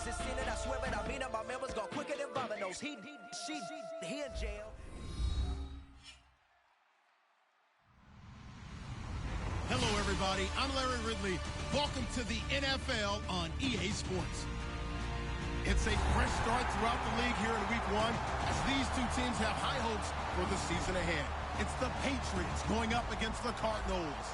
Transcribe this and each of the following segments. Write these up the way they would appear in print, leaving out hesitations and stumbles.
niggas is seen it, I swear it, I mean it. My man was gone quicker than Domino's. He in jail. Hello, everybody. I'm Larry Ridley. Welcome to the NFL on EA Sports. It's a fresh start throughout the league here in Week 1 as these two teams have high hopes for the season ahead. It's the Patriots going up against the Cardinals.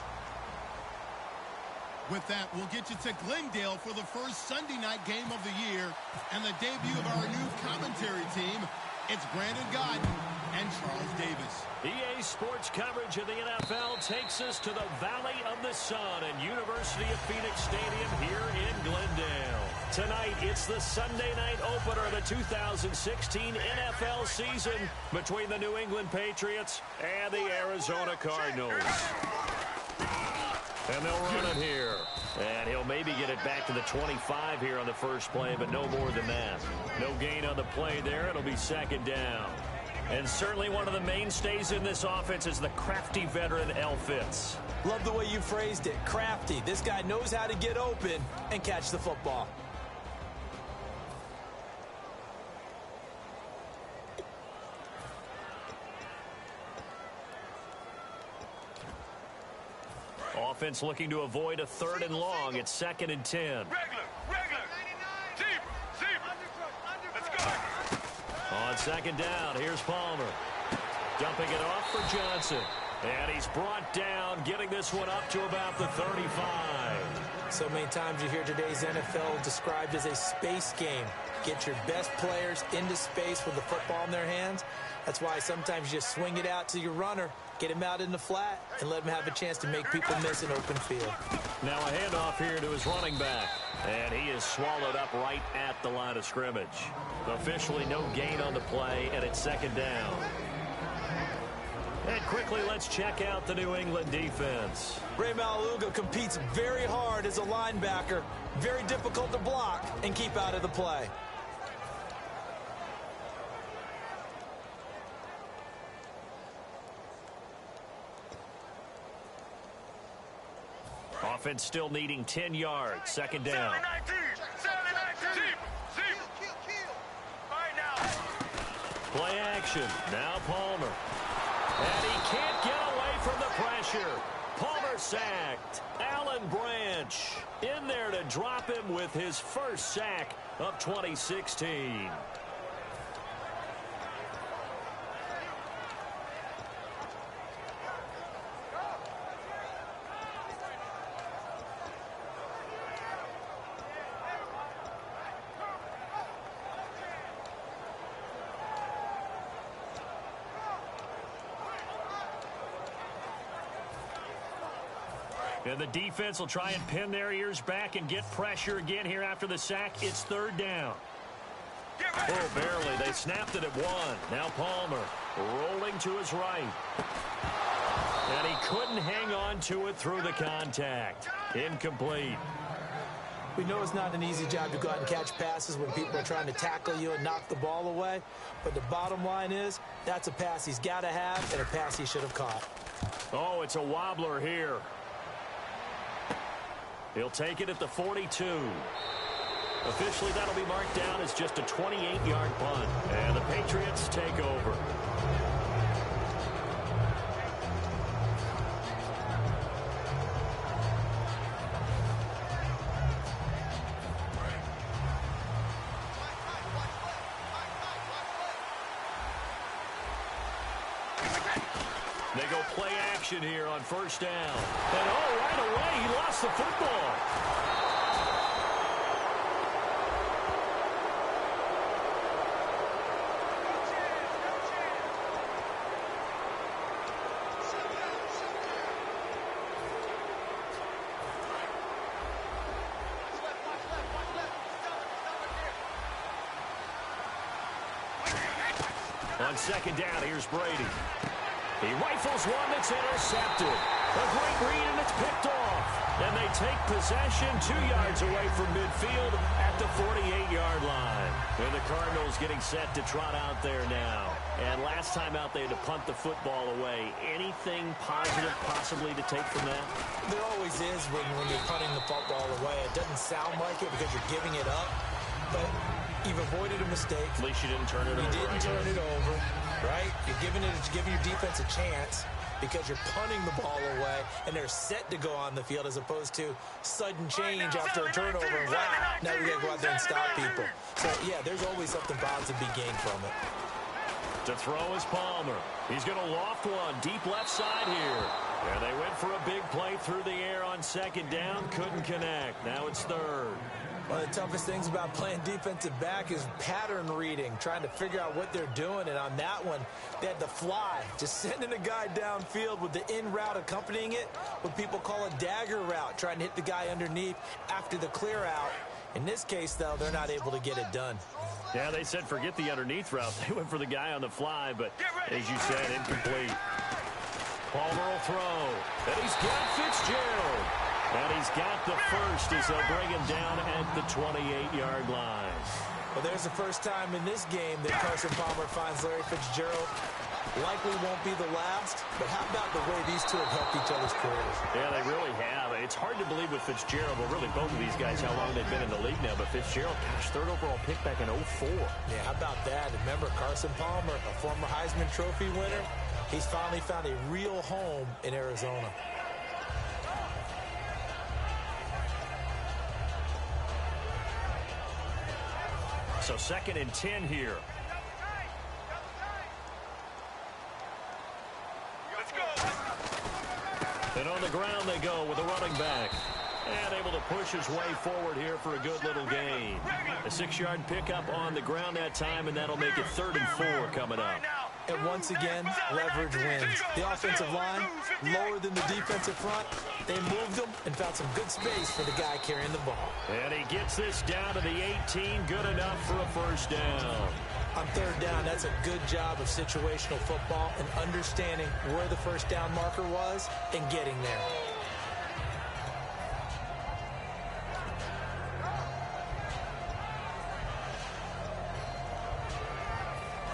With that, we'll get you to Glendale for the first Sunday night game of the year and the debut of our new commentary team. It's Brandon Godden and Charles Davis. EA Sports coverage of the NFL takes us to the Valley of the Sun and University of Phoenix Stadium here in Glendale. Tonight, it's the Sunday night opener of the 2016 NFL season between the New England Patriots and the Arizona Cardinals. And they'll run it here. And he'll maybe get it back to the 25 here on the first play, but no more than that. No gain on the play there. It'll be second down. And certainly one of the mainstays in this offense is the crafty veteran L. Fitz. Love the way you phrased it. Crafty. This guy knows how to get open and catch the football. Offense looking to avoid a 3rd and long. It's 2nd and 10. Regular. Zebra. Let's go. On 2nd down, here's Palmer. Dumping it off for Johnson. And he's brought down, getting this one up to about the 35. So many times you hear today's NFL described as a space game. Get your best players into space with the football in their hands. That's why sometimes you just swing it out to your runner, get him out in the flat, and let him have a chance to make people miss an open field. Now a handoff here to his running back. And he is swallowed up right at the line of scrimmage. Officially no gain on the play, and it's 2nd down. And quickly, let's check out the New England defense. Ray Malaluga competes very hard as a linebacker. Very difficult to block and keep out of the play. Offense still needing 10 yards. 2nd down. 7-19. Play action. Now Palmer. And he can't get away from the pressure. Palmer sacked. Alan Branch in there to drop him with his first sack of 2016. And the defense will try and pin their ears back and get pressure again here after the sack. It's 3rd down. Oh, barely. They snapped it at 1. Now Palmer rolling to his right. And he couldn't hang on to it through the contact. Incomplete. We know it's not an easy job to go out and catch passes when people are trying to tackle you and knock the ball away. But the bottom line is, that's a pass he's got to have and a pass he should have caught. Oh, it's a wobbler here. He'll take it at the 42. Officially, that'll be marked down as just a 28-yard punt. And the Patriots take over. They go play action here on 1st down. And oh, right away, he lost the football. On 2nd down, here's Brady. He rifles one that's intercepted. A great read, and it's picked off. And they take possession 2 yards away from midfield at the 48-yard line. And the Cardinals getting set to trot out there now. And last time out, they had to punt the football away. Anything positive possibly to take from that? There always is when you're punting the football away. It doesn't sound like it because you're giving it up. but you've avoided a mistake. At least you didn't turn it over. You didn't turn it over, right? You're giving your defense a chance because you're punting the ball away, and they're set to go on the field as opposed to sudden change after a turnover. And wow, now we got to go out there and stop people. So, yeah, there's always something positive to be gained from it. To throw is Palmer. He's going to loft one deep left side here. And they went for a big play through the air on second down. Couldn't connect. Now it's third. One of the toughest things about playing defensive back is pattern reading, trying to figure out what they're doing. And on that one, they had the fly, just sending a guy downfield with the in route accompanying it, what people call a dagger route, trying to hit the guy underneath after the clear out. In this case, though, they're not able to get it done. Yeah, they said forget the underneath route. They went for the guy on the fly, but as you said, incomplete. Palmer will throw, and he's got Fitzgerald. And he's got the first as they'll bring him down at the 28-yard line. Well, there's the first time in this game that Carson Palmer finds Larry Fitzgerald. Likely won't be the last, but how about the way these two have helped each other's careers? Yeah, they really have. It's hard to believe with Fitzgerald, well, really both of these guys, how long they've been in the league now. But Fitzgerald, gosh, third overall pick back in 2004. Yeah, how about that? Remember, Carson Palmer, a former Heisman Trophy winner, he's finally found a real home in Arizona. So 2nd and 10 here. Let's go. And on the ground they go with a running back. And able to push his way forward here for a good little gain. A 6-yard pickup on the ground that time, and that'll make it 3rd and 4 coming up. And once again, leverage wins. The offensive line, lower than the defensive front. They moved them and found some good space for the guy carrying the ball. And he gets this down to the 18. Good enough for a first down. On 3rd down, that's a good job of situational football and understanding where the first down marker was and getting there.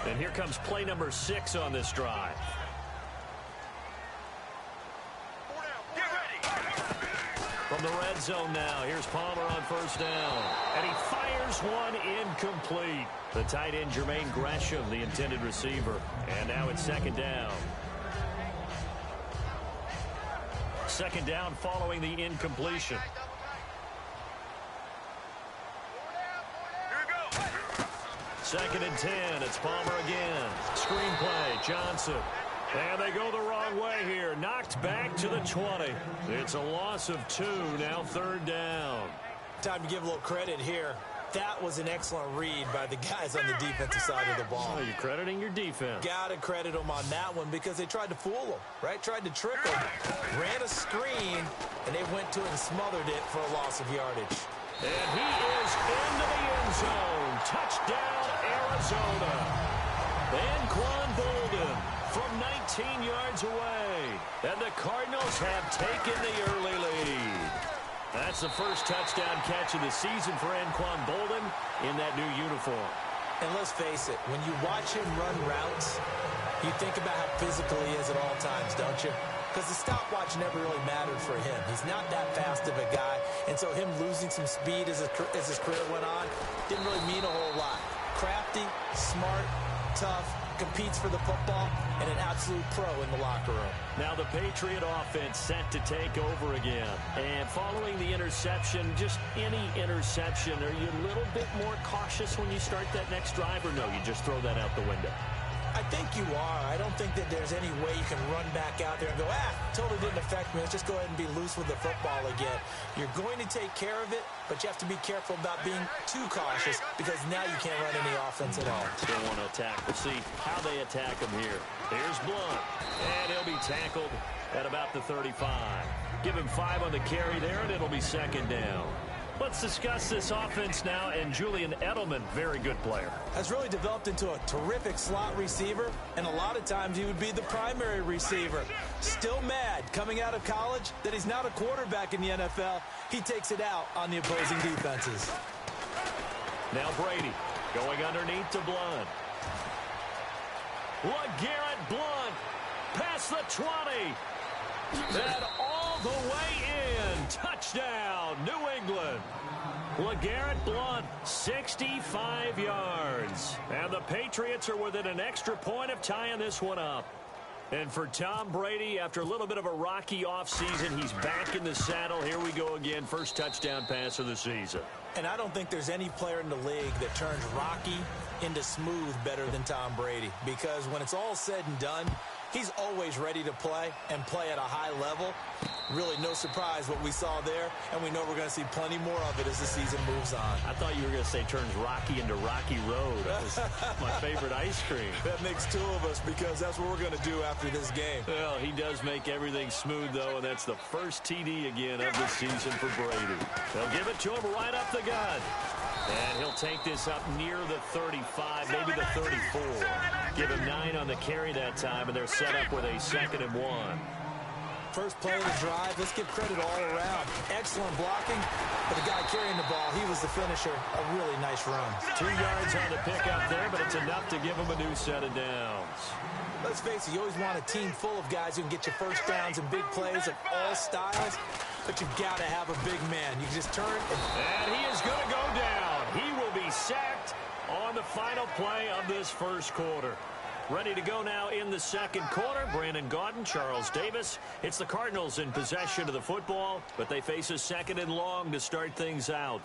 And here comes play number 6 on this drive. Get ready. From the red zone now, here's Palmer on first down. And he fires one incomplete. The tight end, Jermaine Gresham, the intended receiver. And now it's 2nd down. 2nd down following the incompletion. Here we go. 2nd and 10. It's Palmer again. Screen play, Johnson. And they go the wrong way here. Knocked back to the 20. It's a loss of 2. Now 3rd down. Time to give a little credit here. That was an excellent read by the guys on the defensive side of the ball. Oh, you're crediting your defense. Got to credit them on that one because they tried to fool them, right? Tried to trick them, ran a screen, and they went to it and smothered it for a loss of yardage. And he is into the end zone. Touchdown, Arizona. Anquan Bolden from 19 yards away. And the Cardinals have taken the early lead. That's the first touchdown catch of the season for Anquan Bolden in that new uniform. And let's face it, when you watch him run routes, you think about how physical he is at all times, don't you? Because the stopwatch never really mattered for him. He's not that fast of a guy, and so him losing some speed as his career went on didn't really mean a whole lot. Crafty, smart, tough, competes for the football, and an absolute pro in the locker room. Now the Patriot offense set to take over again. And following the interception, just any interception, are you a little bit more cautious when you start that next drive, or no, you just throw that out the window? I think you are. I don't think that there's any way you can run back out there and go, totally didn't affect me. Let's just go ahead and be loose with the football again. You're going to take care of it, but you have to be careful about being too cautious because now you can't run any offense at all. Still want to attack. We'll see how they attack him here. Here's Blunt, and he'll be tackled at about the 35. Give him 5 on the carry there, and it'll be 2nd down. Let's discuss this offense now, and Julian Edelman, very good player. Has really developed into a terrific slot receiver, and a lot of times he would be the primary receiver. Still mad coming out of college that he's not a quarterback in the NFL. He takes it out on the opposing defenses. Now Brady going underneath to Blunt. LeGarrette Blunt past the 20. And all the way in. Touchdown, New England. LeGarrette Blount, 65 yards. And the Patriots are within an extra point of tying this one up. And for Tom Brady, after a little bit of a rocky offseason, he's back in the saddle. Here we go again. First touchdown pass of the season. And I don't think there's any player in the league that turns rocky into smooth better than Tom Brady. Because when it's all said and done, he's always ready to play and play at a high level. Really no surprise what we saw there, and we know we're going to see plenty more of it as the season moves on. I thought you were going to say turns Rocky into Rocky Road. That was my favorite ice cream. That makes two of us because that's what we're going to do after this game. Well, he does make everything smooth, though, and that's the first TD again of the season for Brady. They'll give it to him right up the gut. And he'll take this up near the 35, maybe the 34. Give him 9 on the carry that time, and they're set up with a 2nd and 1. First play of the drive, let's give credit all around. Excellent blocking, but the guy carrying the ball, he was the finisher. A really nice run. 2 yards on the pickup there, but it's enough to give him a new set of downs. Let's face it, you always want a team full of guys who can get you first downs and big plays of all styles, but you've got to have a big man. You can just turn and he is going to go down. He will be sacked on the final play of this first quarter. Ready to go now in the second quarter. Brandon Gaudin, Charles Davis. It's the Cardinals in possession of the football, but they face a 2nd and long to start things out.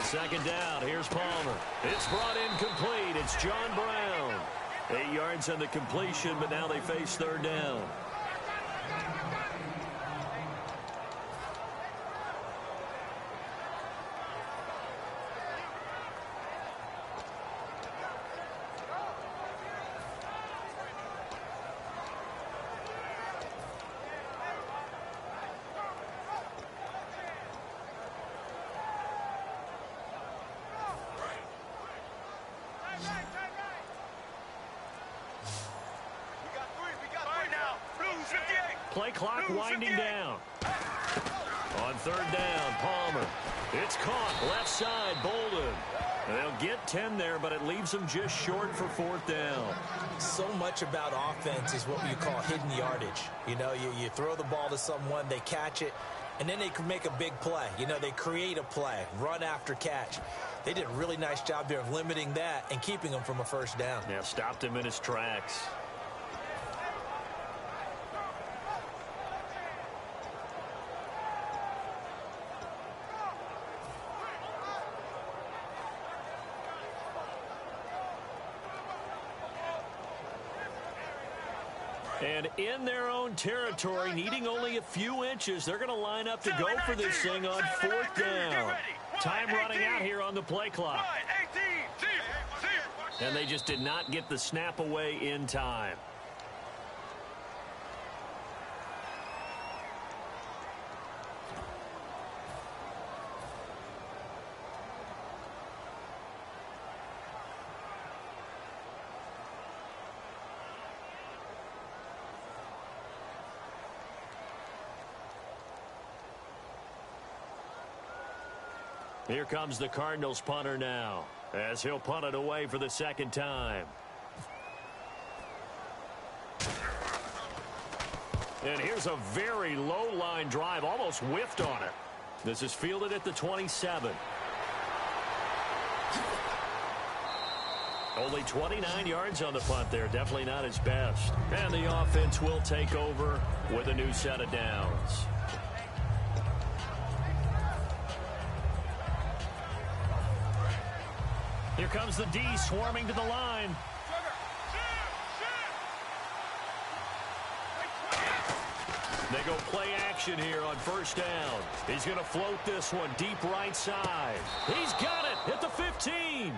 Second down, here's Palmer. It's brought in complete. It's John Brown. 8 yards on the completion, but now they face 3rd down. Play clock winding down. On 3rd down, Palmer. It's caught left side, Bolden. They'll get 10 there, but it leaves them just short for 4th down. So much about offense is what you call hidden yardage. You know, you throw the ball to someone, they catch it, and then they can make a big play. You know, they create a play, run after catch. They did a really nice job there of limiting that and keeping him from a first down. Yeah, stopped him in his tracks. And in their own territory, needing only a few inches, they're going to line up to go for this thing on 4th down. Time running out here on the play clock. And they just did not get the snap away in time. Here comes the Cardinals punter now, as he'll punt it away for the 2nd time. And here's a very low line drive, almost whiffed on it. This is fielded at the 27. Only 29 yards on the punt there, definitely not his best. And the offense will take over with a new set of downs. Here comes the D swarming to the line. They go play action here on 1st down. He's going to float this one deep right side. He's got it at the 15.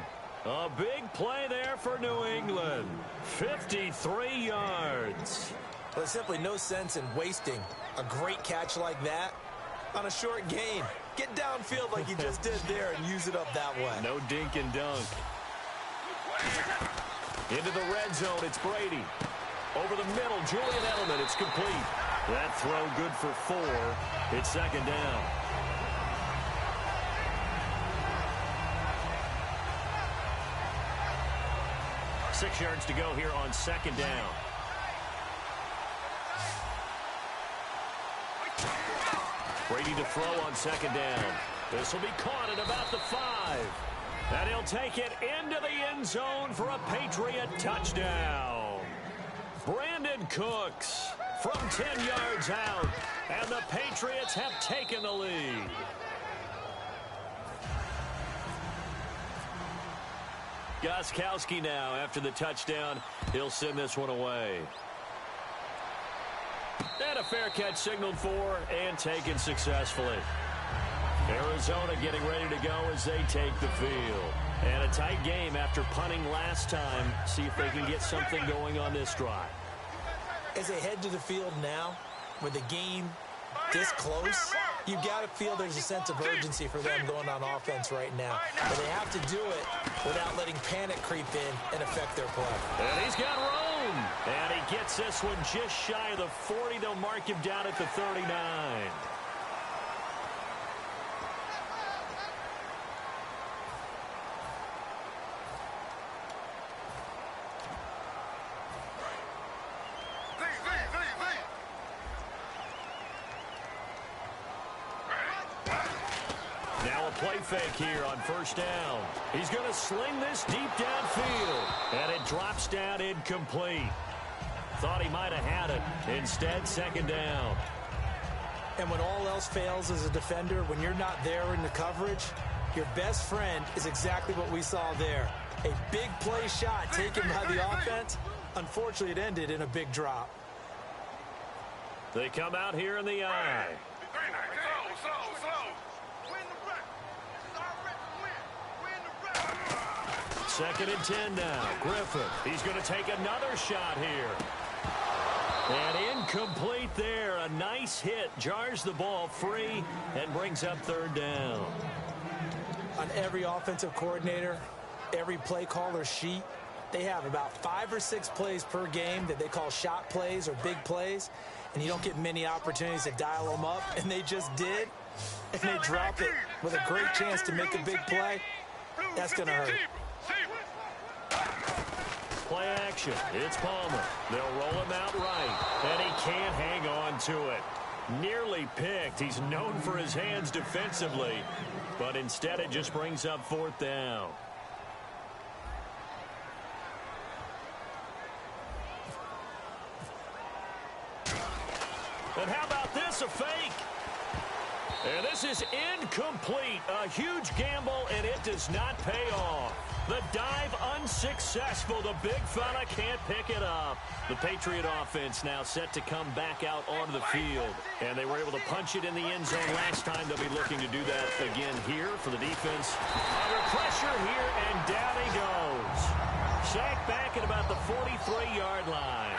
A big play there for New England. 53 yards. Well, there's simply no sense in wasting a great catch like that on a short gain. Get downfield like you just did there and use it up that way. No dink and dunk. Into the red zone, it's Brady. Over the middle, Julian Edelman. It's complete. That throw good for 4. It's second down. Six yards to go here on second down. Brady to throw on second down. This will be caught at about the 5. And he'll take it into the end zone for a Patriot touchdown. Brandon Cooks from 10 yards out. And the Patriots have taken the lead. Gostkowski now after the touchdown. He'll send this one away. And a fair catch signaled for and taken successfully. Arizona getting ready to go as they take the field. And a tight game after punting last time. See if they can get something going on this drive. As they head to the field now, with the game this close, you've got to feel there's a sense of urgency for them going on offense right now. But they have to do it without letting panic creep in and affect their play. And he's got room. And he gets this one just shy of the 40. They'll mark him down at the 39. Play fake here on first down. He's going to sling this deep downfield. And it drops down incomplete. Thought he might have had it. Instead, second down. And when all else fails as a defender, when you're not there in the coverage, your best friend is exactly what we saw there. A big play shot taken by the offense. Unfortunately, it ended in a big drop. They come out here in the eye. Second and 10 now. Griffin. He's going to take another shot here. And incomplete there. A nice hit. Jars the ball free and brings up third down. On every offensive coordinator, every play caller sheet, they have about 5 or 6 plays per game that they call shot plays or big plays. And you don't get many opportunities to dial them up. And they just did. And they drop it with a great chance to make a big play. That's going to hurt. Play action. It's Palmer. They'll roll him out right. And he can't hang on to it. Nearly picked. He's known for his hands defensively. But instead it just brings up fourth down. And how about this? A fake. And this is incomplete. A huge gamble, and it does not pay off. The dive unsuccessful. The big fella can't pick it up. The Patriot offense now set to come back out onto the field. And they were able to punch it in the end zone last time. They'll be looking to do that again here for the defense. Under pressure here, and down he goes. Sacked back at about the 43-yard line.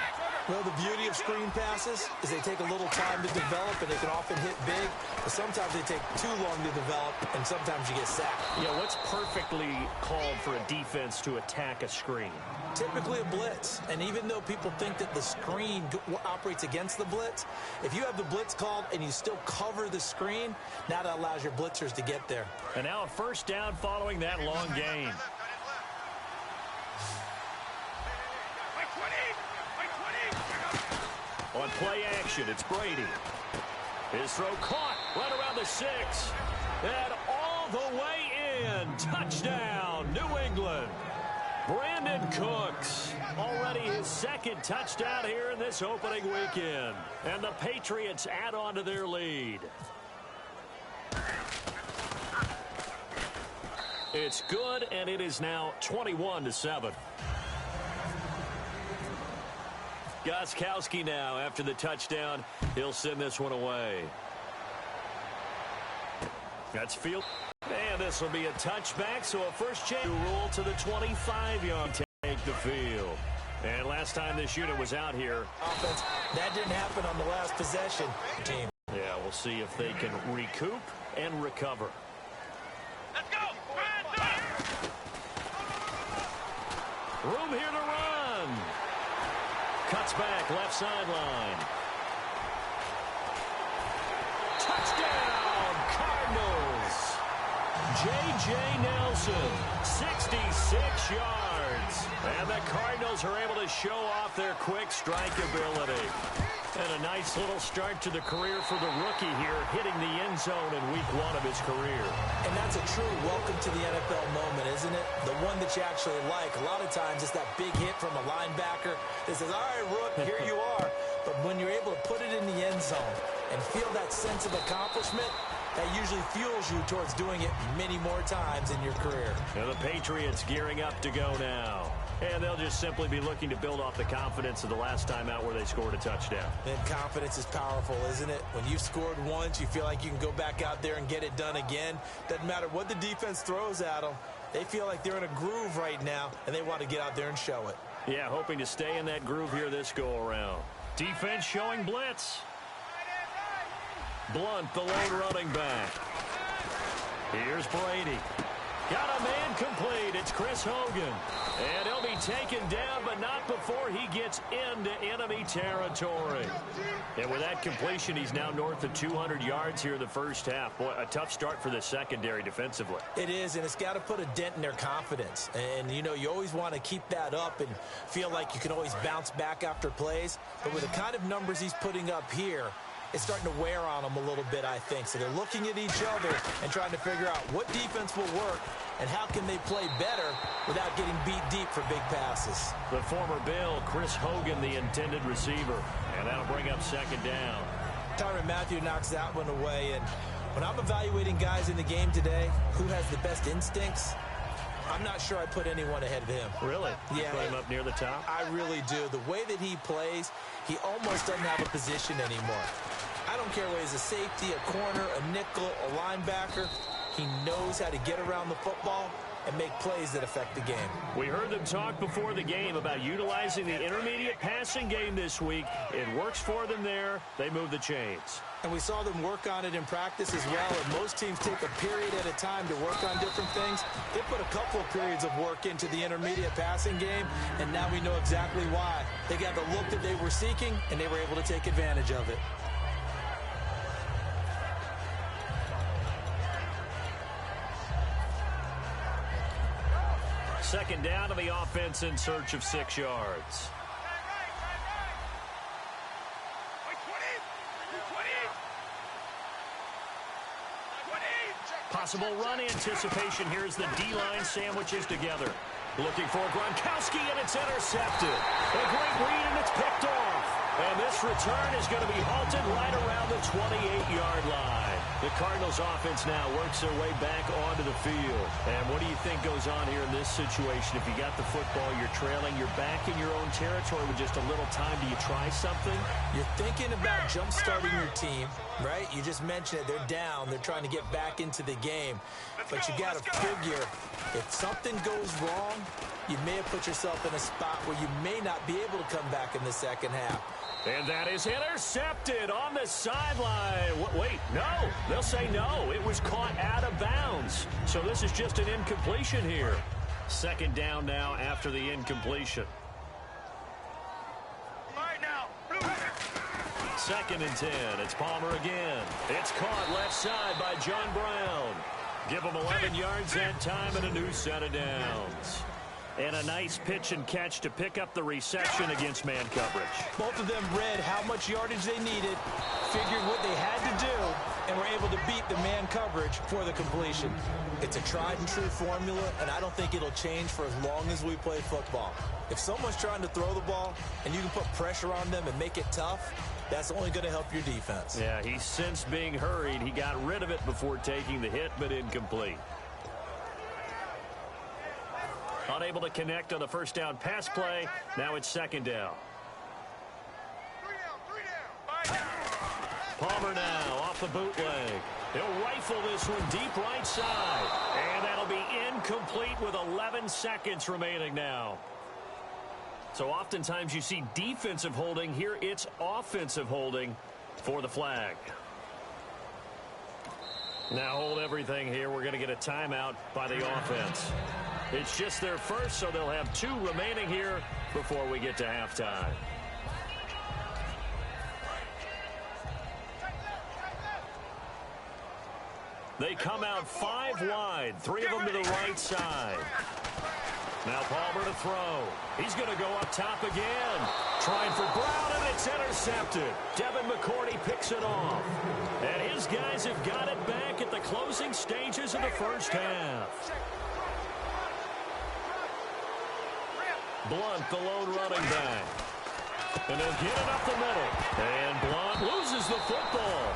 Well, the beauty of screen passes is they take a little time to develop, and they can often hit big. But sometimes they take too long to develop, and sometimes you get sacked. Yeah, what's perfectly called for a defense to attack a screen? Typically a blitz. And even though people think that the screen operates against the blitz, if you have the blitz called and you still cover the screen, now that allows your blitzers to get there. And now a first down following that long gain. On play action, it's Brady. His throw caught right around the 6. And all the way in. Touchdown, New England. Brandon Cooks. Already his second touchdown here in this opening weekend. And the Patriots add on to their lead. It's good, and it is now 21-7. Gostkowski now after the touchdown. He'll send this one away. That's field. And this will be a touchback, so a first chance rule to the 25-yard take the field. And last time this unit was out here. Offense, that didn't happen on the last possession. Team. Yeah, we'll see if they can recoup and recover. Let's go. Room here to run. Cuts back, left sideline. Touchdown, Cardinals. J.J. Nelson, 66 yards. And the Cardinals are able to show off their quick strike ability. And a nice little start to the career for the rookie here, hitting the end zone in week 1 of his career. And that's a true welcome to the NFL moment, isn't it? The one that you actually like. A lot of times it's that big hit from a linebacker that says, all right, Rook, here you are. But when you're able to put it in the end zone and feel that sense of accomplishment, that usually fuels you towards doing it many more times in your career. And the Patriots gearing up to go now. And they'll just simply be looking to build off the confidence of the last time out where they scored a touchdown. And confidence is powerful, isn't it? When you've scored once, you feel like you can go back out there and get it done again. Doesn't matter what the defense throws at them. They feel like they're in a groove right now, and they want to get out there and show it. Yeah, hoping to stay in that groove here this go-around. Defense showing blitz. Blunt, the lone running back. Here's Brady. Got a man complete. It's Chris Hogan. And he'll be taken down, but not before he gets into enemy territory. And with that completion, he's now north of 200 yards here in the first half. Boy, a tough start for the secondary defensively. It is, and it's got to put a dent in their confidence. And, you know, you always want to keep that up and feel like you can always bounce back after plays. But with the kind of numbers he's putting up here, it's starting to wear on them a little bit, I think. So they're looking at each other and trying to figure out what defense will work and how can they play better without getting beat deep for big passes. The former Bill, Chris Hogan, the intended receiver. And that'll bring up second down. Tyrann Mathieu knocks that one away. And when I'm evaluating guys in the game today, who has the best instincts, I'm not sure I put anyone ahead of him. Really? Yeah. Put him up near the top? I really do. The way that he plays, he almost doesn't have a position anymore. I don't care whether he's a safety, a corner, a nickel, a linebacker. He knows how to get around the football and make plays that affect the game. We heard them talk before the game about utilizing the intermediate passing game this week. It works for them there. They move the chains. And we saw them work on it in practice as well. And most teams take a period at a time to work on different things. They put a couple of periods of work into the intermediate passing game, and now we know exactly why. They got the look that they were seeking, and they were able to take advantage of it. Second down to the offense in search of 6 yards. Possible run anticipation. Here's the D-line sandwiches together. Looking for Gronkowski, and it's intercepted. A great read, and it's picked off. And this return is going to be halted right around the 28-yard line. The Cardinals offense now works their way back onto the field. And what do you think goes on here in this situation? If you got the football, you're trailing, you're back in your own territory with just a little time. Do you try something? You're thinking about jump-starting your team, right? You just mentioned it. They're down. They're trying to get back into the game. But you got to figure, if something goes wrong, you may have put yourself in a spot where you may not be able to come back in the second half. And that is intercepted on the sideline. Wait, no. They'll say no. It was caught out of bounds. So this is just an incompletion here. Second down now after the incompletion. All right, now. Second and 10. It's Palmer again. It's caught left side by John Brown. Give him 11 yards that time and a new set of downs. And a nice pitch and catch to pick up the reception against man coverage. Both of them read how much yardage they needed, figured what they had to do, and were able to beat the man coverage for the completion. It's a tried and true formula, and I don't think it'll change for as long as we play football. If someone's trying to throw the ball and you can put pressure on them and make it tough, that's only going to help your defense. Yeah, he sensed being hurried. He got rid of it before taking the hit, but incomplete. Unable to connect on the first down pass play. Now it's second down. Palmer now off the bootleg. He'll rifle this one deep right side. And that'll be incomplete with 11 seconds remaining now. So oftentimes you see defensive holding. Here it's offensive holding for the flag. Now hold everything here. We're going to get a timeout by the offense. It's just their first, so they'll have 2 remaining here before we get to halftime. They come out 5 wide, 3 of them to the right side. Now Palmer to throw. He's going to go up top again. Trying for Brown, and it's intercepted. Devin McCourty picks it off. And his guys have got it back at the closing stages of the first half. Blunt, the lone running back. And they'll get it up the middle. And Blunt loses the football.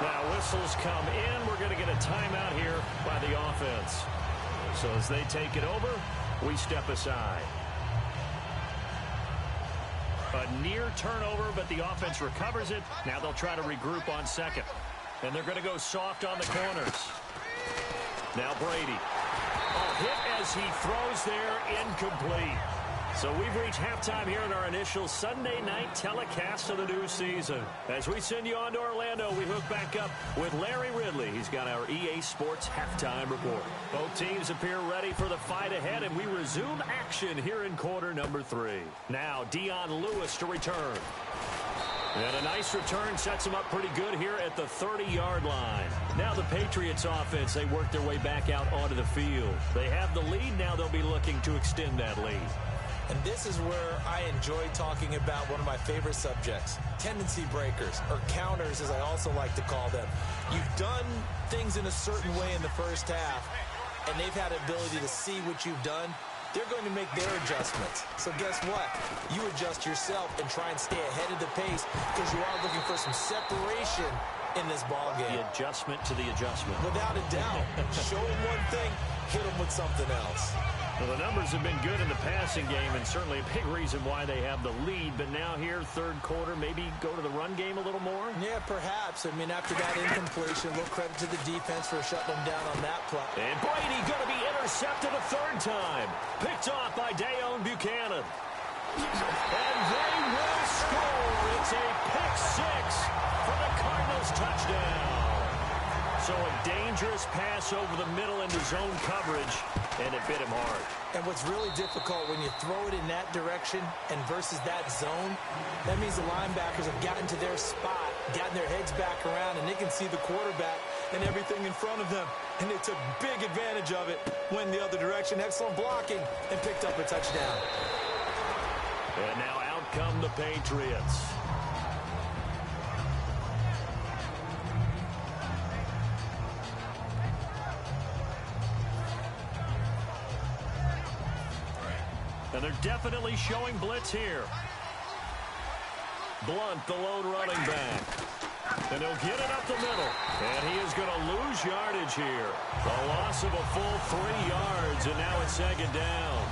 Now whistles come in. We're going to get a timeout here by the offense. So as they take it over, we step aside. A near turnover, but the offense recovers it. Now they'll try to regroup on second. And they're going to go soft on the corners. Now Brady. A hit as he throws there, incomplete. So we've reached halftime here in our initial Sunday night telecast of the new season. As we send you on to Orlando, we hook back up with Larry Ridley. He's got our EA Sports halftime report. Both teams appear ready for the fight ahead, and we resume action here in quarter number 3. Now Dion Lewis to return. And a nice return sets them up pretty good here at the 30-yard line. Now the Patriots offense, they work their way back out onto the field. They have the lead. Now they'll be looking to extend that lead. And this is where I enjoy talking about one of my favorite subjects, tendency breakers, or counters as I also like to call them. You've done things in a certain way in the first half, and they've had the ability to see what you've done. They're going to make their adjustments. So guess what? You adjust yourself and try and stay ahead of the pace because you are looking for some separation in this ball game. The adjustment to the adjustment. Without a doubt. Show them one thing, hit them with something else. Well, the numbers have been good in the passing game, and certainly a big reason why they have the lead. But now here, third quarter, maybe go to the run game a little more? Yeah, perhaps. I mean, after that incompletion, a little credit to the defense for shutting them down on that play. And Brady going to be intercepted a third time. Picked off by Dayon Buchanan. And they will score. It's a pick 6 for the Cardinals touchdown. So a dangerous pass over the middle into zone coverage, and it bit him hard. And what's really difficult when you throw it in that direction and versus that zone, that means the linebackers have gotten to their spot, gotten their heads back around, and they can see the quarterback and everything in front of them. And they took big advantage of it, went the other direction, excellent blocking, and picked up a touchdown. And now out come the Patriots. And they're definitely showing blitz here. Blunt, the lone running back. And he'll get it up the middle. And he is going to lose yardage here. A loss of a full 3 yards, and now it's second down.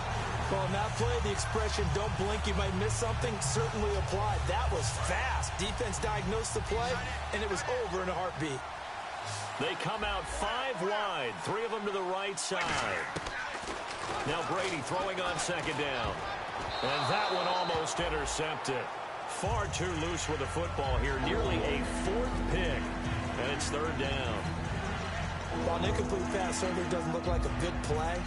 Well, in that play, the expression, don't blink, you might miss something, certainly applied. That was fast. Defense diagnosed the play, and it was over in a heartbeat. They come out 5 wide, 3 of them to the right side. Now Brady throwing on second down. And that one almost intercepted. Far too loose with the football here. Nearly a 4th pick. And it's third down. While an incomplete pass certainly doesn't look like a good play,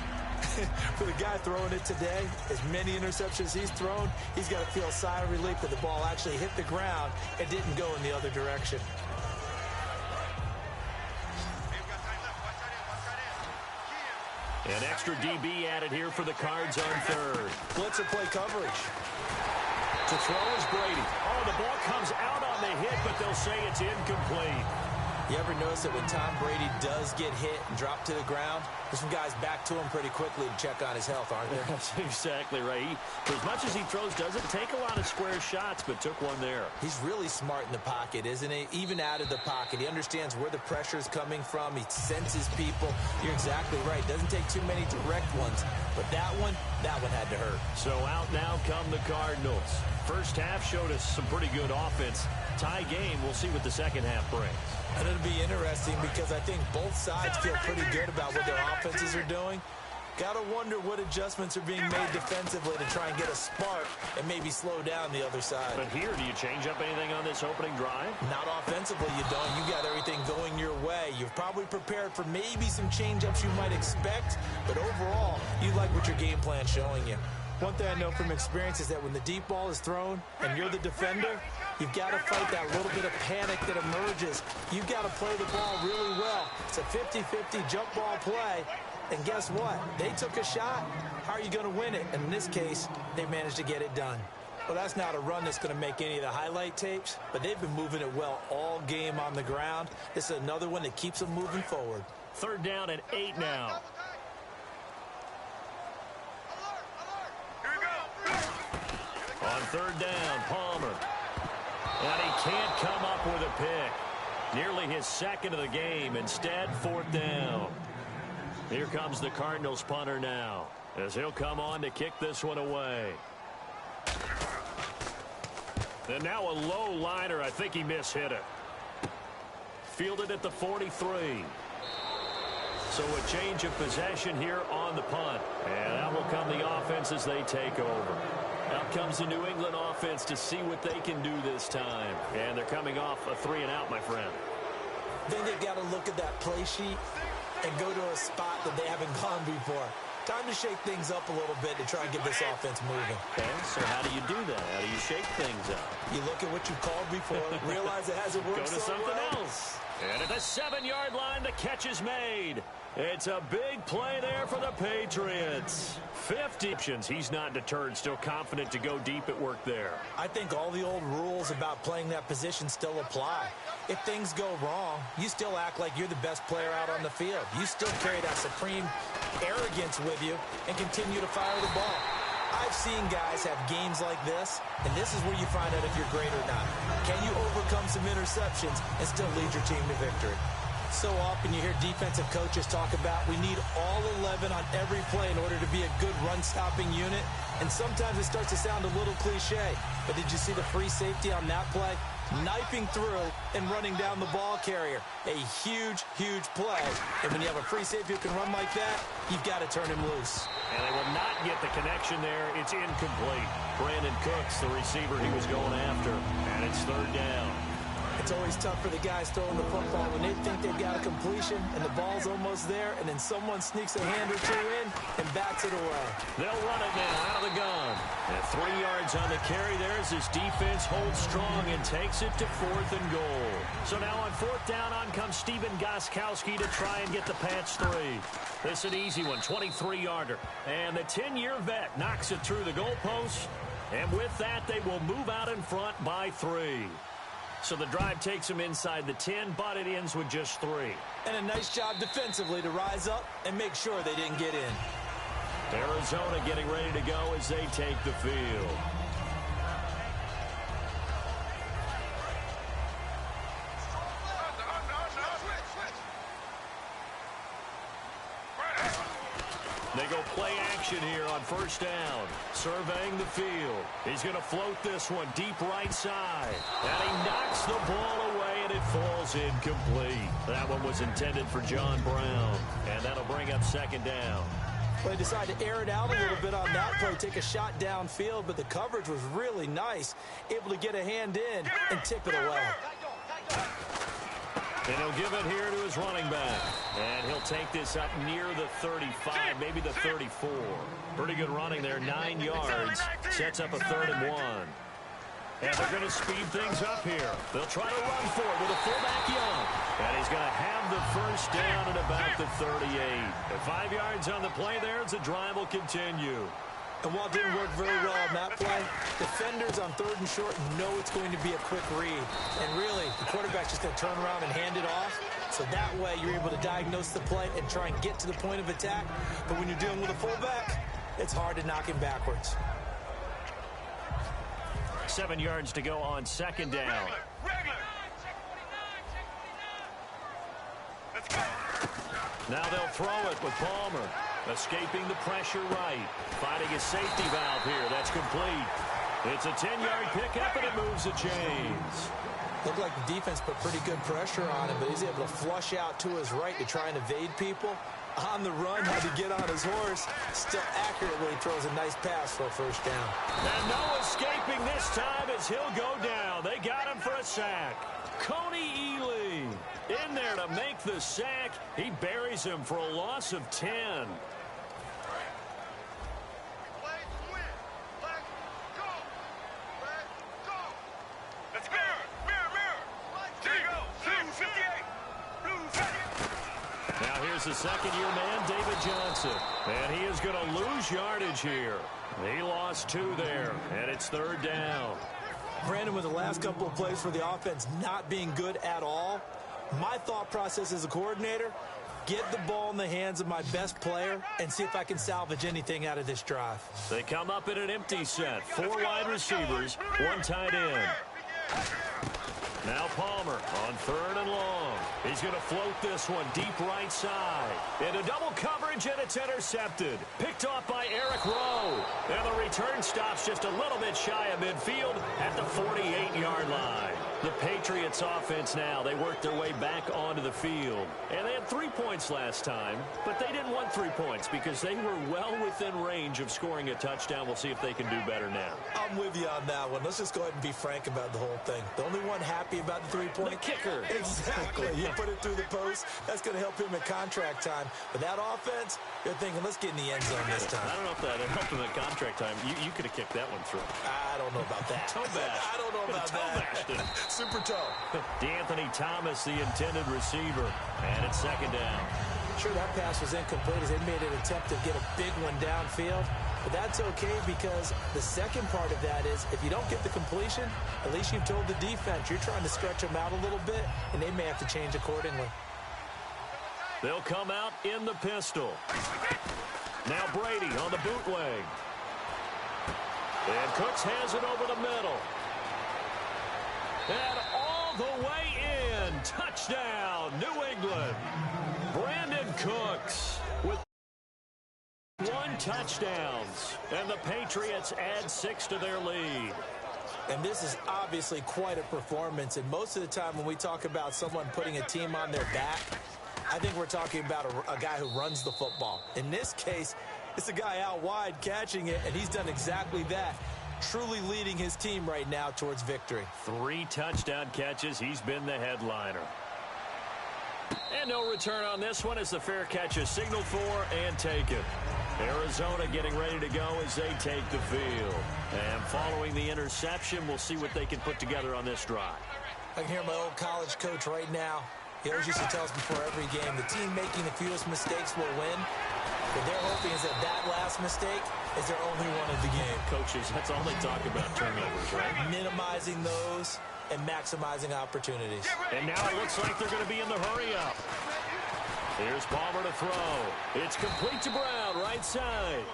for the guy throwing it today, as many interceptions he's thrown, he's got to feel a sigh of relief that the ball actually hit the ground and didn't go in the other direction. An extra DB added here for the Cards on third. Blitzer play coverage. To throw is Brady. Oh, the ball comes out on the hit, but they'll say it's incomplete. You ever notice that when Tom Brady does get hit and drop to the ground, there's some guys back to him pretty quickly to check on his health, aren't there? That's exactly right. For as much as he throws, doesn't take a lot of square shots, but took one there. He's really smart in the pocket, isn't he? Even out of the pocket. He understands where the pressure is coming from. He senses people. You're exactly right. Doesn't take too many direct ones. But that one had to hurt. So out now come the Cardinals. First half showed us some pretty good offense. Tie game. We'll see what the second half brings. And it'll be interesting because I think both sides feel pretty good about what their offenses are doing. Got to wonder what adjustments are being made defensively to try and get a spark and maybe slow down the other side. But here, do you change up anything on this opening drive? Not offensively, you don't. You got everything going your way. You've probably prepared for maybe some change-ups you might expect, but overall, you like what your game plan's showing you. One thing I know from experience is that when the deep ball is thrown and you're the defender, you've got to fight that little bit of panic that emerges. You've got to play the ball really well. It's a 50-50 jump ball play. And guess what? They took a shot. How are you going to win it? And in this case, they managed to get it done. Well, that's not a run that's going to make any of the highlight tapes, but they've been moving it well all game on the ground. This is another one that keeps them moving forward. 3rd down and 8 now. On 3rd down, Palmer. And he can't come up with a pick. Nearly his 2nd of the game. Instead, 4th down. Here comes the Cardinals punter now, as he'll come on to kick this one away. And now a low liner. I think he mishit it. Fielded at the 43. So a change of possession here on the punt. And out will come the offense as they take over. Out comes the New England offense to see what they can do this time. And they're coming off a 3-and-out, my friend. Then they've got to look at that play sheet and go to a spot that they haven't gone before. Time to shake things up a little bit to try and get this offense moving. Okay, so how do you do that? How do you shake things up? You look at what you called before, realize it hasn't worked so well. Go to something else. And at the 7-yard line, the catch is made. It's a big play there for the Patriots. 50 options. He's not deterred, still confident to go deep at work there. I think all the old rules about playing that position still apply. If things go wrong, you still act like you're the best player out on the field. You still carry that supreme arrogance with you and continue to fire the ball. I've seen guys have games like this, and this is where you find out if you're great or not. Can you overcome some interceptions and still lead your team to victory? So often you hear defensive coaches talk about we need all 11 on every play in order to be a good run-stopping unit, and sometimes it starts to sound a little cliche. But did you see the free safety on that play? Knifing through and running down the ball carrier. A huge, huge play. And when you have a free safety who can run like that, you've got to turn him loose. And they will not get the connection there. It's incomplete. Brandon Cooks, the receiver he was going after. And it's 3rd down. It's always tough for the guys throwing the football when they think they've got a completion and the ball's almost there, and then someone sneaks a hand or two in and bats it away. They'll run it now out of the gun. And 3 yards on the carry there as his defense holds strong and takes it to 4th and goal. So now on 4th down, on comes Steven Gostkowski to try and get the Pats 3. This is an easy one, 23-yarder. And the 10-year vet knocks it through the goalpost. And with that, they will move out in front by 3. So the drive takes them inside the 10, but it ends with just 3. And a nice job defensively to rise up and make sure they didn't get in. Arizona getting ready to go as they take the field. They go play action here on 1st down. Surveying the field. He's going to float this one deep right side. And he knocks the ball away, and it falls incomplete. That one was intended for John Brown. And that'll bring up 2nd down. Well, they decided to air it out a little bit on that play, take a shot downfield, but the coverage was really nice. Able to get a hand in and tip it away. And he'll give it here to his running back. And he'll take this up near the 35, maybe the 34. Pretty good running there, 9 yards. Sets up a 3rd and 1. And they're going to speed things up here. They'll try to run for it with a fullback Young. And he's going to have the 1st down at about the 38. And 5 yards on the play there as the drive will continue. And while it didn't work very well on that play, defenders on 3rd and short know it's going to be a quick read. And really, the quarterback's just going to turn around and hand it off. So that way, you're able to diagnose the play and try and get to the point of attack. But when you're dealing with a fullback, it's hard to knock him backwards. 7 yards to go on 2nd down. Now they'll throw it with Palmer. Escaping the pressure right. Finding a safety valve here. That's complete. It's a 10-yard pickup, and it moves the chains. Looked like the defense put pretty good pressure on him, but he's able to flush out to his right to try and evade people. On the run, had to get on his horse. Still accurately throws a nice pass for a 1st down. And no escaping this time as he'll go down. They got him for a sack. Coney Ely in there to make the sack. He buries him for a loss of 10. Here's the second-year man, David Johnson. And he is going to lose yardage here. He lost 2 there, and it's 3rd down. Brandon, with the last couple of plays for the offense not being good at all, my thought process as a coordinator, get the ball in the hands of my best player and see if I can salvage anything out of this drive. They come up in an empty set. 4 wide receivers, 1 tight end. Now Palmer on 3rd and long. He's going to float this one deep right side. Into double coverage, and it's intercepted. Picked off by Eric Rowe. And the return stops just a little bit shy of midfield at the 48-yard line. The Patriots offense now, they worked their way back onto the field. And they had 3 points last time, but they didn't want 3 points because they were well within range of scoring a touchdown. We'll see if they can do better now. I'm with you on that one. Let's just go ahead and be frank about the whole thing. The only one happy about the 3-point The kicker. Exactly. You put it through the post. That's going to help him at contract time. But that offense, they're thinking, let's get in the end zone this time. I don't know if that helped him at contract time. You could have kicked that one through. I don't know about that. Toe bash. I don't know about that. Super toe. D'Anthony Thomas, the intended receiver. And it's 2nd down. Sure, that pass was incomplete as they made an attempt to get a big one downfield. But that's okay because the second part of that is if you don't get the completion, at least you've told the defense you're trying to stretch them out a little bit, and they may have to change accordingly. They'll come out in the pistol. Now Brady on the bootleg. And Cooks has it over the middle. And all the way in. Touchdown, New England. Brandon Cooks with 1 touchdowns. And the Patriots add 6 to their lead. And this is obviously quite a performance. And most of the time when we talk about someone putting a team on their back, I think we're talking about a guy who runs the football. In this case, it's a guy out wide catching it, and he's done exactly that. Truly leading his team right now towards victory. 3 touchdown catches. He's been the headliner. And no return on this one as the fair catch is signaled for and taken. Arizona getting ready to go as they take the field. And following the interception, we'll see what they can put together on this drive. I can hear my old college coach right now. He always used to tell us before every game, the team making the fewest mistakes will win. What they're hoping is that last mistake is their only one of the game. Coaches, that's all they talk about, turnovers, right? Minimizing those and maximizing opportunities. And now it looks like they're going to be in the hurry-up. Here's Palmer to throw. It's complete to Brown, right side.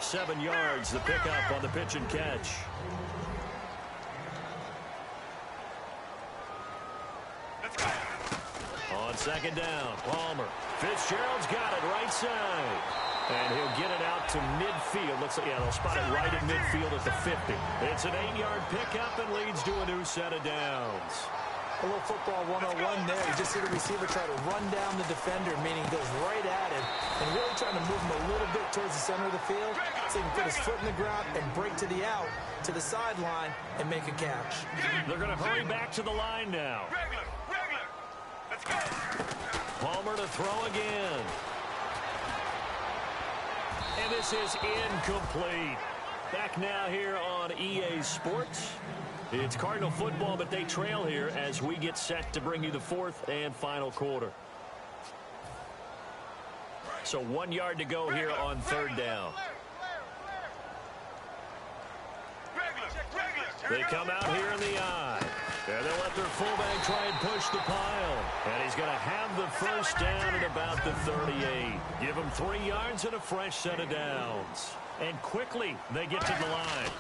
7 yards, the pickup on the pitch and catch. On 2nd down, Palmer. Fitzgerald's got it right side. And he'll get it out to midfield. Looks like, yeah, they'll spot it right in midfield at the 50. It's an 8-yard pickup and leads to a new set of downs. A little football 101 there. You just see the receiver try to run down the defender, meaning he goes right at him, and really trying to move him a little bit towards the center of the field so he can put his foot in the ground and break to the out, to the sideline, and make a catch. They're going to hurry back to the line now. Let's go. Palmer to throw again. And this is incomplete. Back now here on EA Sports. It's Cardinal football, but they trail here as we get set to bring you the 4th and final quarter. So 1 yard to go here on 3rd down. They come out here in the eye. And they'll let their fullback try and push the pile. And he's going to have the first down at about the 38. Give him 3 yards and a fresh set of downs. And quickly they get to the line.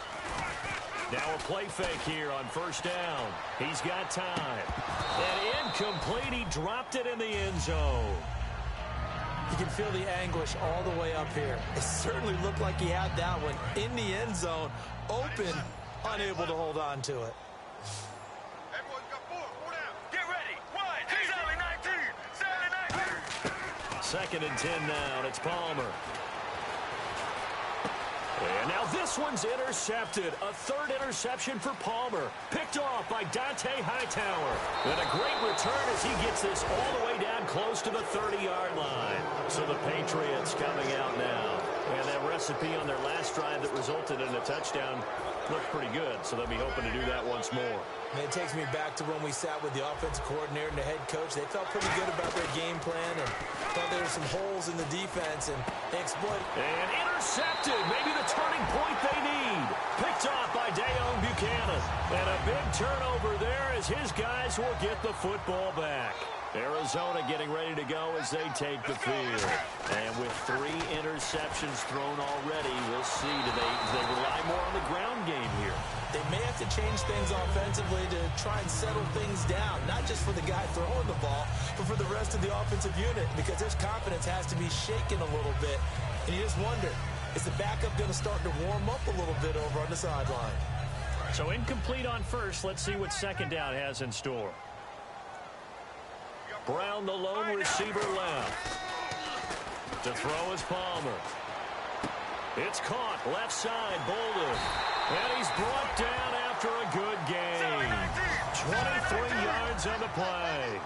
Now a play fake here on 1st down. He's got time. And incomplete. He dropped it in the end zone. You can feel the anguish all the way up here. It certainly looked like he had that one in the end zone, open, unable to hold on to it. Everyone's got 4 down. Get ready. 1. Sally 19. Sally 19. 2nd and 10 now. It's Palmer. And now this one's intercepted. A 3rd interception for Palmer. Picked off by Dante Hightower. And a great return as he gets this all the way down close to the 30-yard line. So the Patriots coming out now. And that recipe on their last drive that resulted in a touchdown looked pretty good, so they'll be hoping to do that once more. And it takes me back to when we sat with the offensive coordinator and the head coach. They felt pretty good about their game plan and thought there were some holes in the defense, and they exploited. And intercepted, maybe the turning point they need. Picked off by Buchanan. And a big turnover there as his guys will get the football back. Arizona getting ready to go as they take the field. And with 3 interceptions thrown already, we'll see. Do they rely more on the ground game here? They may have to change things offensively to try and settle things down, not just for the guy throwing the ball, but for the rest of the offensive unit, because their confidence has to be shaken a little bit. And you just wonder, is the backup going to start to warm up a little bit over on the sideline? So incomplete on first. Let's see what second down has in store. Brown, the lone receiver left. To throw is Palmer. It's caught left side, Bolden. And he's brought down after a good game. 23 yards on the play.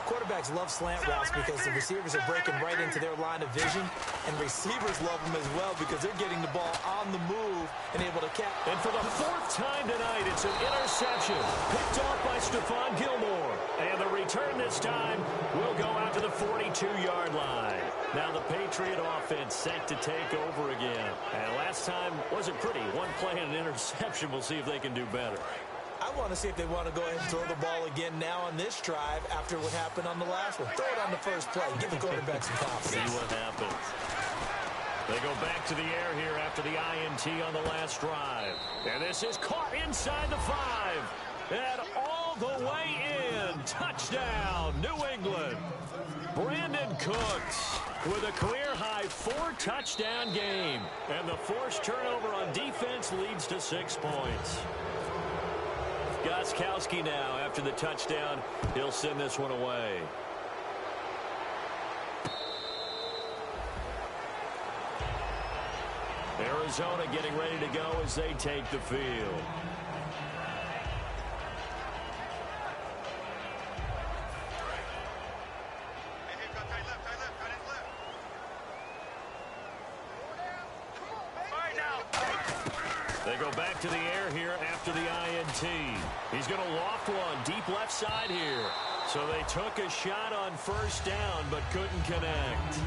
Quarterbacks love slant routes because the receivers are breaking right into their line of vision, and receivers love them as well because they're getting the ball on the move and able to catch. And for the 4th time tonight, it's an interception picked off by Stephon Gilmore. And the return this time will go out to the 42-yard line. Now the Patriot offense set to take over again. And last time wasn't pretty. One play and an interception. We'll see if they can do better. I want to see if they want to go ahead and throw the ball again now on this drive after what happened on the last one. Throw it on the first play. Give the quarterback some confidence. See what happens. They go back to the air here after the INT on the last drive. And this is caught inside the 5. And all the way in. Touchdown, New England. Brandon Cooks with a career-high 4-touchdown game. And the forced turnover on defense leads to 6 points. Gostkowski now, after the touchdown, he'll send this one away. Arizona getting ready to go as they take the field. They go back to the air here after the INT. He's going to loft one deep left side here. So they took a shot on first down but couldn't connect.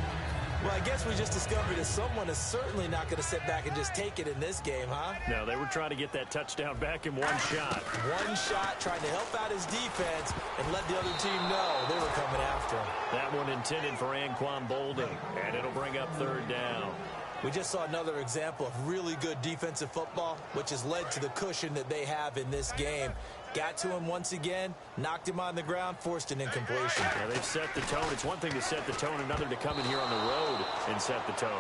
Well, I guess we just discovered that someone is certainly not going to sit back and just take it in this game, huh? No, they were trying to get that touchdown back in one shot. One shot, trying to help out his defense and let the other team know they were coming after him. That one intended for Anquan Bolden, and it'll bring up 3rd down. We just saw another example of really good defensive football, which has led to the cushion that they have in this game. Got to him once again, knocked him on the ground, forced an incompletion. Yeah, they've set the tone. It's one thing to set the tone, another to come in here on the road and set the tone.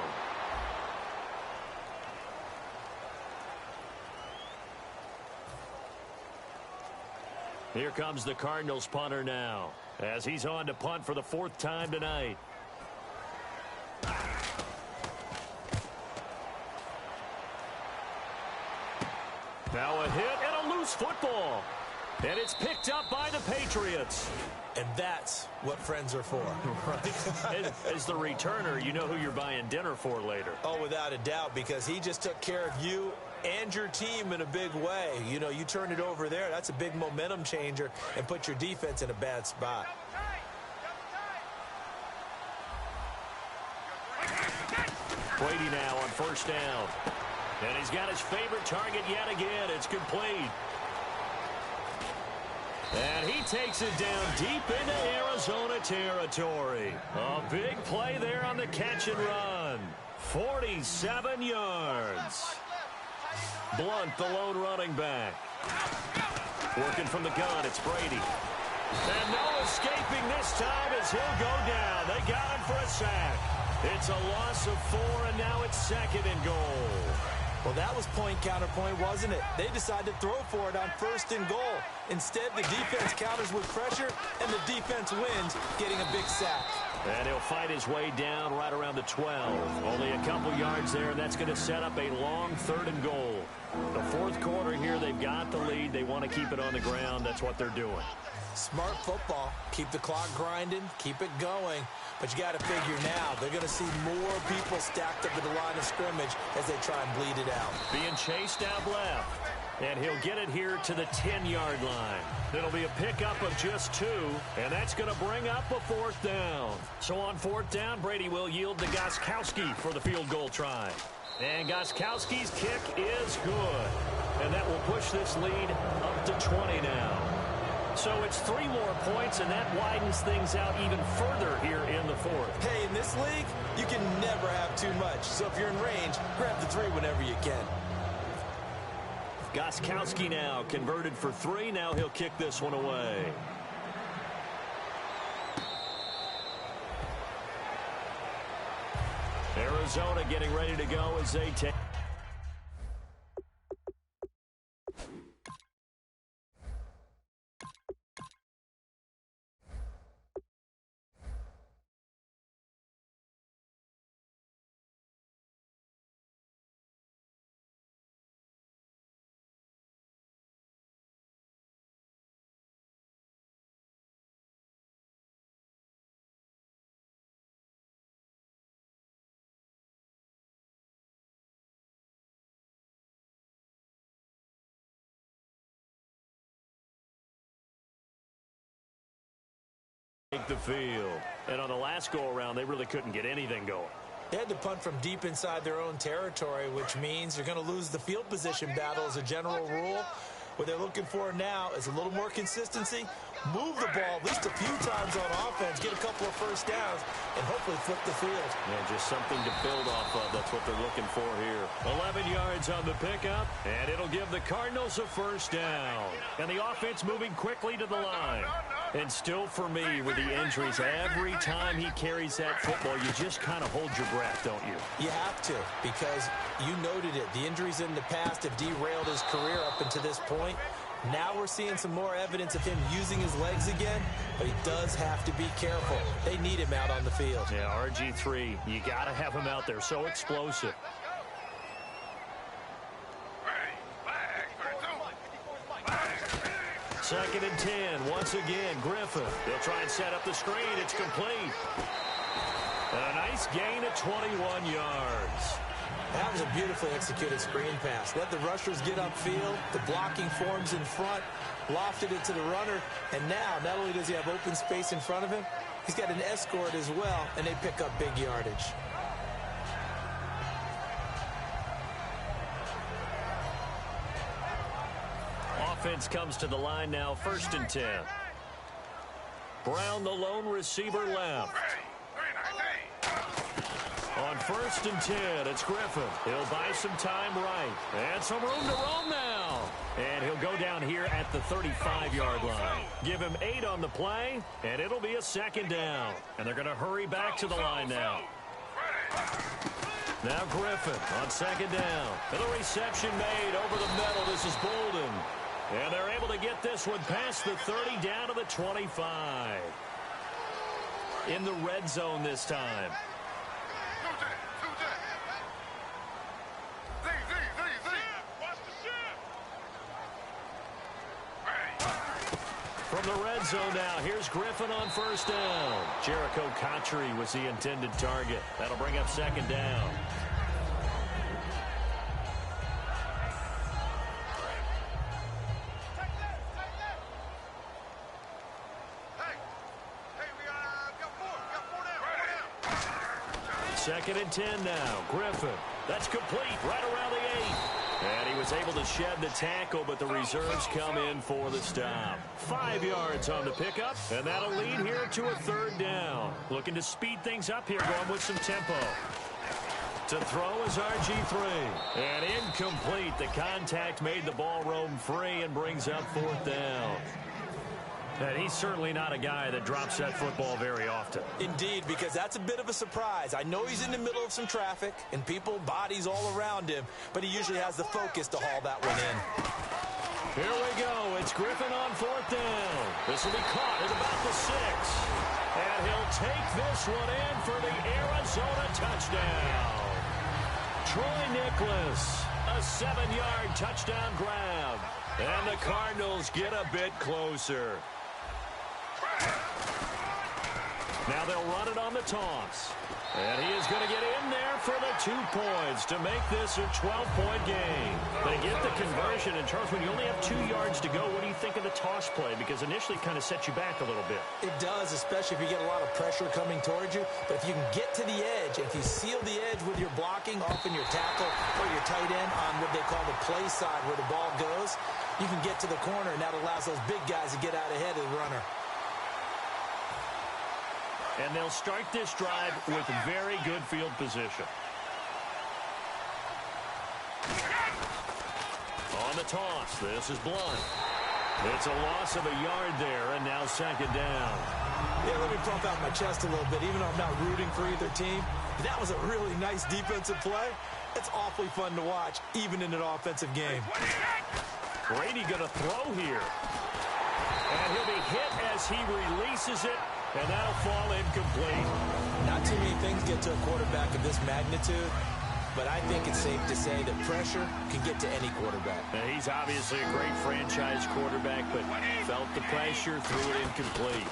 Here comes the Cardinals punter now, as he's on to punt for the 4th time tonight. Now a hit and a loose football. And it's picked up by the Patriots. And that's what friends are for. Right. As the returner, you know who you're buying dinner for later. Oh, without a doubt, because he just took care of you and your team in a big way. You know, you turn it over there, that's a big momentum changer, and put your defense in a bad spot. Brady now on first down. And he's got his favorite target yet again. It's complete. And he takes it down deep into Arizona territory. A big play there on the catch and run. 47 yards. Blunt, the lone running back. Working from the gun, it's Brady. And no escaping this time as he'll go down. They got him for a sack. It's a loss of 4, and now it's 2nd and goal. Well, that was point counterpoint, wasn't it? They decided to throw for it on 1st and goal. Instead, the defense counters with pressure, and the defense wins, getting a big sack. And he'll fight his way down right around the 12. Only a couple yards there, and that's going to set up a long 3rd and goal. The 4th quarter here, they've got the lead. They want to keep it on the ground. That's what they're doing. Smart football. Keep the clock grinding. Keep it going. But you got to figure now, they're going to see more people stacked up at the line of scrimmage as they try and bleed it out. Being chased out left. And he'll get it here to the 10-yard line. It'll be a pickup of just 2, and that's going to bring up a 4th down. So on 4th down, Brady will yield to Gostkowski for the field goal try. And Gostkowski's kick is good. And that will push this lead up to 20 now. So it's 3 more points, and that widens things out even further here in the 4th. Hey, in this league, you can never have too much. So if you're in range, grab the 3 whenever you can. Gostkowski now converted for 3. Now he'll kick this one away. Arizona getting ready to go as they take. Take the field. And on the last go-around, they really couldn't get anything going. They had to punt from deep inside their own territory, which means you're going to lose the field position battle as a general rule. What they're looking for now is a little more consistency, move the ball at least a few times on offense, get a couple of first downs, and hopefully flip the field. Yeah, just something to build off of. That's what they're looking for here. 11 yards on the pickup, and it'll give the Cardinals a first down. And the offense moving quickly to the line. And still for me, with the injuries, every time he carries that football, you just kind of hold your breath, don't you? You have to, because you noted it. The injuries in the past have derailed his career up until this point. Now we're seeing some more evidence of him using his legs again, but he does have to be careful. They need him out on the field. Yeah, RG3, you got to have him out there. So explosive. Second and 10. Once again, Griffin. They'll try and set up the screen. It's complete. And a nice gain of 21 yards. That was a beautifully executed screen pass. Let the rushers get upfield. The blocking forms in front. Lofted it to the runner. And now, not only does he have open space in front of him, he's got an escort as well, and they pick up big yardage. Offense comes to the line now, 1st and 10. Brown, the lone receiver, left. On 1st and 10, it's Griffin. He'll buy some time right. And some room to roam now. And he'll go down here at the 35-yard line. Give him 8 on the play, and it'll be a 2nd down. And they're going to hurry back to the line now. Now Griffin on 2nd down. And a reception made over the middle. This is Bolden. And they're able to get this one past the 30 down to the 25. In the red zone this time. From the red zone now, here's Griffin on 1st down. Jericho Cotchery was the intended target. That'll bring up 2nd down. Second and 10 now. Griffin. That's complete right around the 8. And he was able to shed the tackle, but the reserves come in for the stop. 5 yards on the pickup, and that'll lead here to a 3rd down. Looking to speed things up here, going with some tempo. To throw is RG3. And incomplete. The contact made the ball roam free and brings up 4th down. And he's certainly not a guy that drops that football very often. Indeed, because that's a bit of a surprise. I know he's in the middle of some traffic and people, bodies all around him, but he usually has the focus to haul that one in. Here we go. It's Griffin on 4th down. This will be caught at about the 6. And he'll take this one in for the Arizona touchdown. Troy Nicholas, a 7-yard touchdown grab. And the Cardinals get a bit closer. Now they'll run it on the toss. And he is going to get in there for the 2 points to make this a 12-point game. They get the conversion. And, Charles, when you only have 2 yards to go, what do you think of the toss play? Because initially it kind of sets you back a little bit. It does, especially if you get a lot of pressure coming towards you. But if you can get to the edge, if you seal the edge with your blocking, often your tackle or your tight end on what they call the play side where the ball goes, you can get to the corner, and that allows those big guys to get out ahead of the runner. And they'll start this drive with very good field position. On the toss, this is Blunt. It's a loss of a yard there, and now 2nd down. Yeah, let me pump out my chest a little bit, even though I'm not rooting for either team. That was a really nice defensive play. It's awfully fun to watch, even in an offensive game. Brady going to throw here. And he'll be hit as he releases it. And that'll fall incomplete. Not too many things get to a quarterback of this magnitude, but I think it's safe to say that pressure can get to any quarterback. Now, he's obviously a great franchise quarterback, but felt the pressure, threw it incomplete.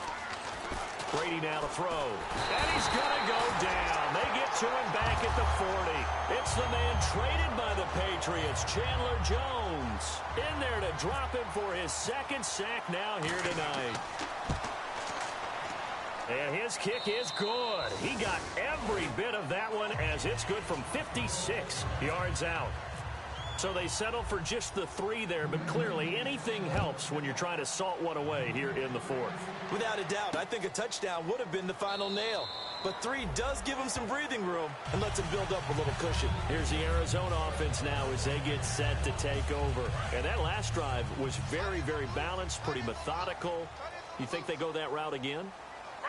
Brady now to throw. And he's going to go down. They get to him back at the 40. It's the man traded by the Patriots, Chandler Jones. In there to drop him for his 2nd sack now here tonight. And his kick is good. He got every bit of that one as it's good from 56 yards out. So they settle for just the 3 there, but clearly anything helps when you're trying to salt one away here in the 4th. Without a doubt, I think a touchdown would have been the final nail. But 3 does give him some breathing room and lets him build up a little cushion. Here's the Arizona offense now as they get set to take over. And that last drive was very, very balanced, pretty methodical. You think they go that route again?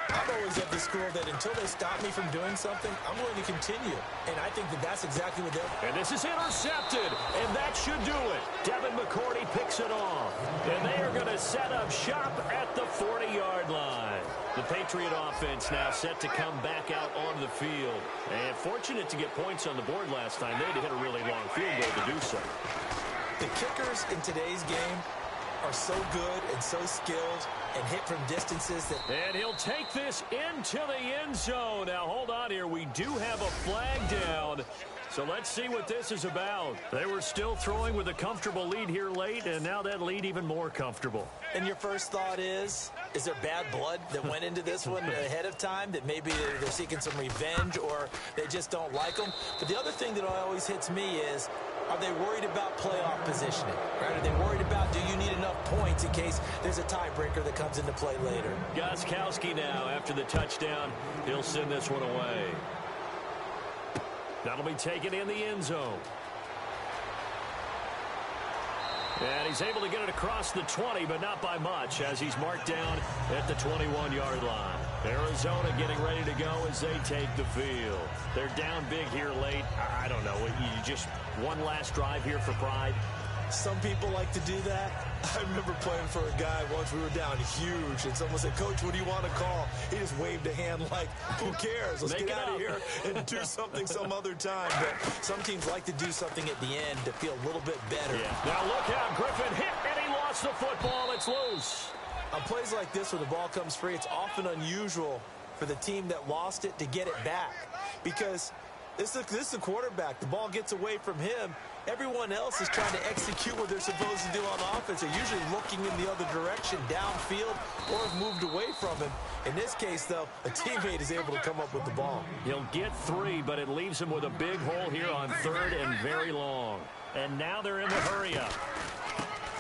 I'm always of the school that until they stop me from doing something, I'm willing to continue. And I think that that's exactly what they'll... And this is intercepted, and that should do it. Devin McCourty picks it off. And they are going to set up shop at the 40-yard line. The Patriot offense now set to come back out on the field. And fortunate to get points on the board last time. They had to hit a really long field goal to do so. The kickers in today's game are so good and so skilled and hit from distances that... And he'll take this into the end zone. Now, hold on here. We do have a flag down. So let's see what this is about. They were still throwing with a comfortable lead here late, and now that lead even more comfortable. And your first thought is there bad blood that went into this one ahead of time, that maybe they're seeking some revenge or they just don't like them? But the other thing that always hits me is, are they worried about playoff positioning? Right? Are they worried about, do you need enough points in case there's a tiebreaker that comes into play later? Gostkowski now, after the touchdown, he'll send this one away. That'll be taken in the end zone. And he's able to get it across the 20, but not by much, as he's marked down at the 21-yard line. Arizona getting ready to go as they take the field. They're down big here late. I don't know. You just one last drive here for pride. Some people like to do that. I remember playing for a guy once. We were down huge, and someone said, "Coach, what do you want to call?" He just waved a hand like, who cares? Let's get out of here and do something some other time. But some teams like to do something at the end to feel a little bit better. Yeah. Now look out. Griffin hit, and he lost the football. It's loose. On plays like this where the ball comes free, it's often unusual for the team that lost it to get it back. Because this is a quarterback. The ball gets away from him. Everyone else is trying to execute what they're supposed to do on offense. They're usually looking in the other direction, downfield, or have moved away from him. In this case, though, a teammate is able to come up with the ball. He'll get 3, but it leaves him with a big hole here on 3rd and very long. And now they're in the hurry-up.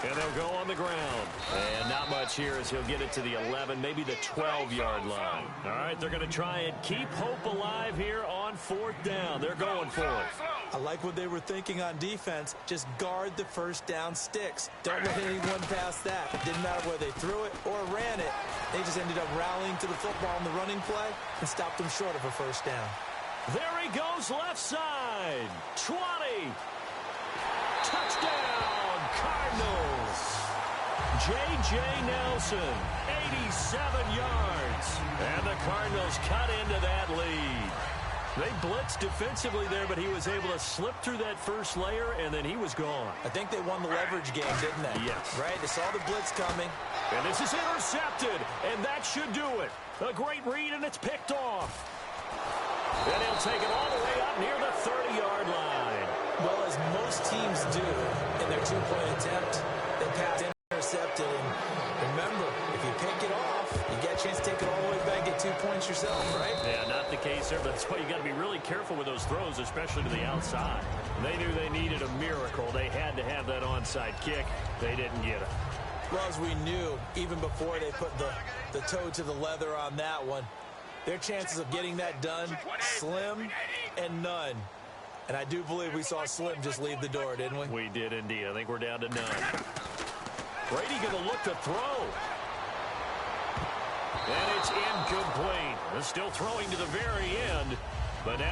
And they'll go on the ground. And not much here as he'll get it to the 11, maybe the 12-yard line. All right, they're going to try and keep hope alive here on 4th down. They're going for it. I like what they were thinking on defense. Just guard the first down sticks. Don't let anyone pass that. It didn't matter whether they threw it or ran it. They just ended up rallying to the football in the running play and stopped them short of a first down. There he goes, left side. 20. Touchdown, Cardinals. J.J. Nelson, 87 yards. And the Cardinals cut into that lead. They blitzed defensively there, but he was able to slip through that first layer, and then he was gone. I think they won the leverage game, didn't they? Yes. Right? They saw the blitz coming. And this is intercepted, and that should do it. A great read, and it's picked off. And he'll take it all the way up near the 30-yard line. Well, as most teams do in their two-point attempt, they pass intercepted. And remember, if you pick it off, you get a chance to take it all the way back, get 2 points yourself, right? Yeah, not the case there, but that's why you got to be really careful with those throws, especially to the outside. They knew they needed a miracle. They had to have that onside kick. They didn't get it. Well, as we knew, even before they put the toe to the leather on that one, their chances of getting that done, slim and none. And I do believe we saw Slim just leave the door, didn't we? We did indeed. I think we're down to none. Brady going to look to throw. And it's incomplete. They're still throwing to the very end. But now